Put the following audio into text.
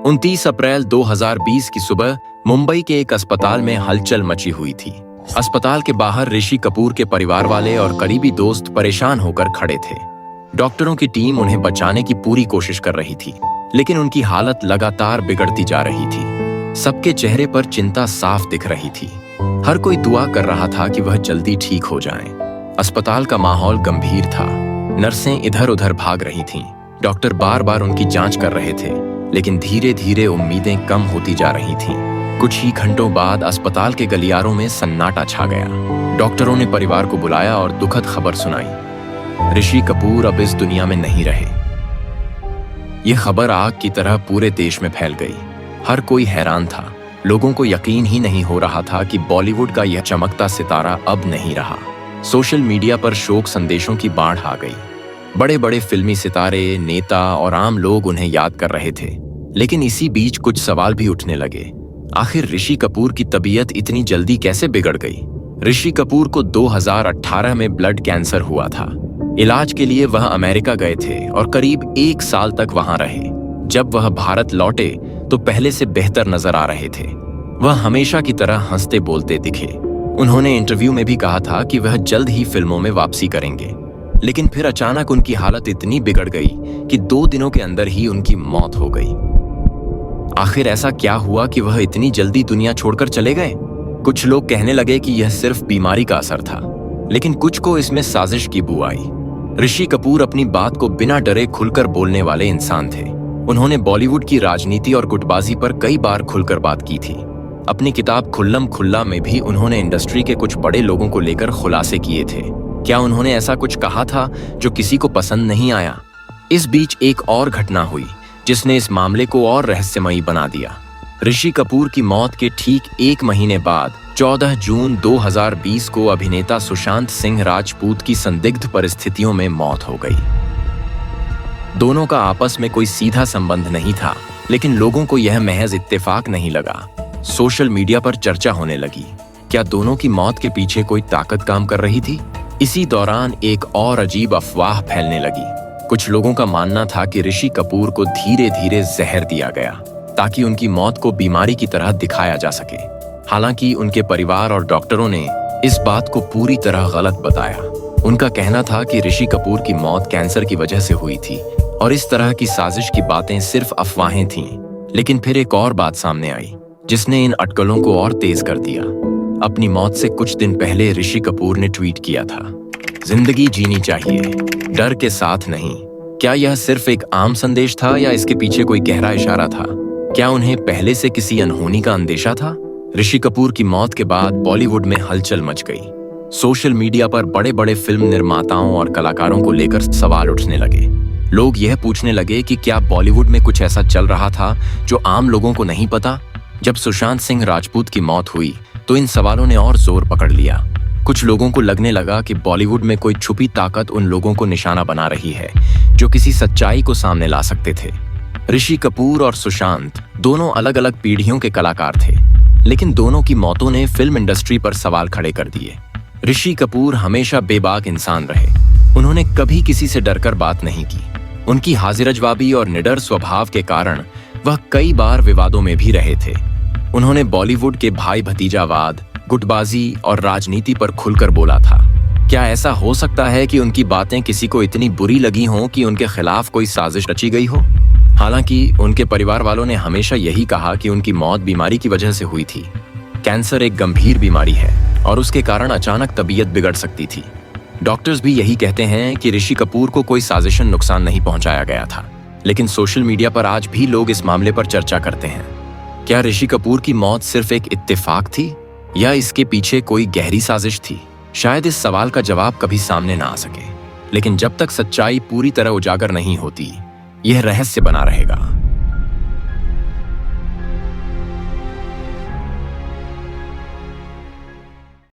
29 अप्रैल 2020 की सुबह मुंबई के एक अस्पताल में हलचल मची हुई थी। अस्पताल के बाहर ऋषि कपूर के परिवार वाले और करीबी दोस्त परेशान होकर खड़े थे। डॉक्टरों की टीम उन्हें बचाने की पूरी कोशिश कर रही थी, लेकिन उनकी हालत लगातार बिगड़ती जा रही थी। सबके चेहरे पर चिंता साफ दिख रही थी। हर कोई दुआ कर रहा था कि वह जल्दी ठीक हो जाएं। अस्पताल का माहौल गंभीर था। नर्सें इधर उधर भाग रही थीं। डॉक्टर बार बार उनकी जांच कर रहे थे, लेकिन धीरे धीरे उम्मीदें कम होती जा रही थीं। कुछ ही घंटों बाद अस्पताल के गलियारों में सन्नाटा छा गया। डॉक्टरों ने परिवार को बुलाया और दुखद खबर सुनाई। ऋषि कपूर अब इस दुनिया में नहीं रहे। यह खबर आग की तरह पूरे देश में फैल गई। हर कोई हैरान था। लोगों को यकीन ही नहीं हो रहा था कि बॉलीवुड का यह चमकता सितारा अब नहीं रहा। सोशल मीडिया पर शोक संदेशों की बाढ़ आ गई। बड़े बड़े फिल्मी सितारे, नेता और आम लोग उन्हें याद कर रहे थे। लेकिन इसी बीच कुछ सवाल भी उठने लगे। आखिर ऋषि कपूर की तबीयत इतनी जल्दी कैसे बिगड़ गई? ऋषि कपूर को 2018 में ब्लड कैंसर हुआ था। इलाज के लिए वह अमेरिका गए थे और करीब 1 साल तक वहां रहे। जब वह भारत लौटे तो पहले से बेहतर नजर आ रहे थे। वह हमेशा की तरह हंसते बोलते दिखे। उन्होंने इंटरव्यू में भी कहा था कि वह जल्द ही फिल्मों में वापसी करेंगे। लेकिन फिर अचानक उनकी हालत इतनी बिगड़ गई कि 2 दिनों के अंदर ही उनकी मौत हो गई। आखिर ऐसा क्या हुआ कि वह इतनी जल्दी दुनिया छोड़कर चले गए? कुछ लोग कहने लगे कि यह सिर्फ बीमारी का असर था, लेकिन कुछ को इसमें साजिश की बू आई। ऋषि कपूर अपनी बात को बिना डरे खुलकर बोलने वाले इंसान थे। उन्होंने बॉलीवुड की राजनीति और गुटबाजी पर कई बार खुलकर बात की थी। अपनी किताब खुल्लम खुल्ला में भी उन्होंने इंडस्ट्री के कुछ बड़े लोगों को लेकर खुलासे किए थे। क्या उन्होंने ऐसा कुछ कहा था जो किसी को पसंद नहीं आया? इस बीच एक और घटना हुई जिसने इस मामले को और रहस्यमयी बना दिया। ऋषि कपूर की मौत के ठीक 1 महीने बाद 14 जून 2020 को अभिनेता सुशांत सिंह राजपूत की संदिग्ध परिस्थितियों में मौत हो गई। दोनों का आपस में कोई सीधा संबंध नहीं था, लेकिन लोगों को यह महज इत्तेफाक नहीं लगा। सोशल मीडिया पर चर्चा होने लगी। क्या दोनों की मौत के पीछे कोई ताकत काम कर रही थी? इसी दौरान एक और अजीब अफवाह फैलने लगी। कुछ लोगों का मानना था कि ऋषि कपूर को धीरे धीरे जहर दिया गया ताकि उनकी मौत को बीमारी की तरह दिखाया जा सके। हालांकि उनके परिवार और डॉक्टरों ने इस बात को पूरी तरह गलत बताया। उनका कहना था कि ऋषि कपूर की मौत कैंसर की वजह से हुई थी और इस तरह की साजिश की बातें सिर्फ अफवाहें थीं। लेकिन फिर एक और बात सामने आई जिसने इन अटकलों को और तेज कर दिया। अपनी मौत से कुछ दिन पहले ऋषि कपूर ने ट्वीट किया था, जिंदगी जीनी चाहिए, डर के साथ नहीं। क्या यह सिर्फ एक आम संदेश था या इसके पीछे कोई गहरा इशारा था? क्या उन्हें पहले से किसी अनहोनी का अंदेशा था? ऋषि कपूर की मौत के बाद बॉलीवुड में हलचल मच गई। सोशल मीडिया पर बड़े बड़े फिल्म निर्माताओं और कलाकारों को लेकर सवाल उठने लगे। लोग यह पूछने लगे कि क्या बॉलीवुड में कुछ ऐसा चल रहा था जो आम लोगों को नहीं पता? जब सुशांत सिंह राजपूत की मौत हुई तो इन सवालों ने और जोर पकड़ लिया। कुछ लोगों को लगने लगा कि बॉलीवुड में कोई छुपी ताकत उन लोगों को निशाना बना रही है जो किसी सच्चाई को सामने ला सकते थे। ऋषि कपूर और सुशांत दोनों अलग अलग पीढ़ियों के कलाकार थे, लेकिन दोनों की मौतों ने फिल्म इंडस्ट्री पर सवाल खड़े कर दिए। ऋषि कपूर हमेशा बेबाक इंसान रहे। उन्होंने कभी किसी से डरकर बात नहीं की। उनकी हाजिर-जवाबी और निडर स्वभाव के कारण वह कई बार विवादों में भी रहे थे। उन्होंने बॉलीवुड के भाई भतीजावाद, गुटबाजी और राजनीति पर खुलकर बोला था। क्या ऐसा हो सकता है कि उनकी बातें किसी को इतनी बुरी लगी हों कि उनके खिलाफ कोई साजिश रची गई हो? हालांकि उनके परिवार वालों ने हमेशा यही कहा कि उनकी मौत बीमारी की वजह से हुई थी। कैंसर एक गंभीर बीमारी है और उसके कारण अचानक तबीयत बिगड़ सकती थी। डॉक्टर्स भी यही कहते हैं कि ऋषि कपूर को कोई साजिशन नुकसान नहीं पहुंचाया गया था। लेकिन सोशल मीडिया पर आज भी लोग इस मामले पर चर्चा करते हैं। क्या ऋषि कपूर की मौत सिर्फ एक इत्तेफाक थी या इसके पीछे कोई गहरी साजिश थी? शायद इस सवाल का जवाब कभी सामने ना आ सके, लेकिन जब तक सच्चाई पूरी तरह उजागर नहीं होती, यह रहस्य बना रहेगा।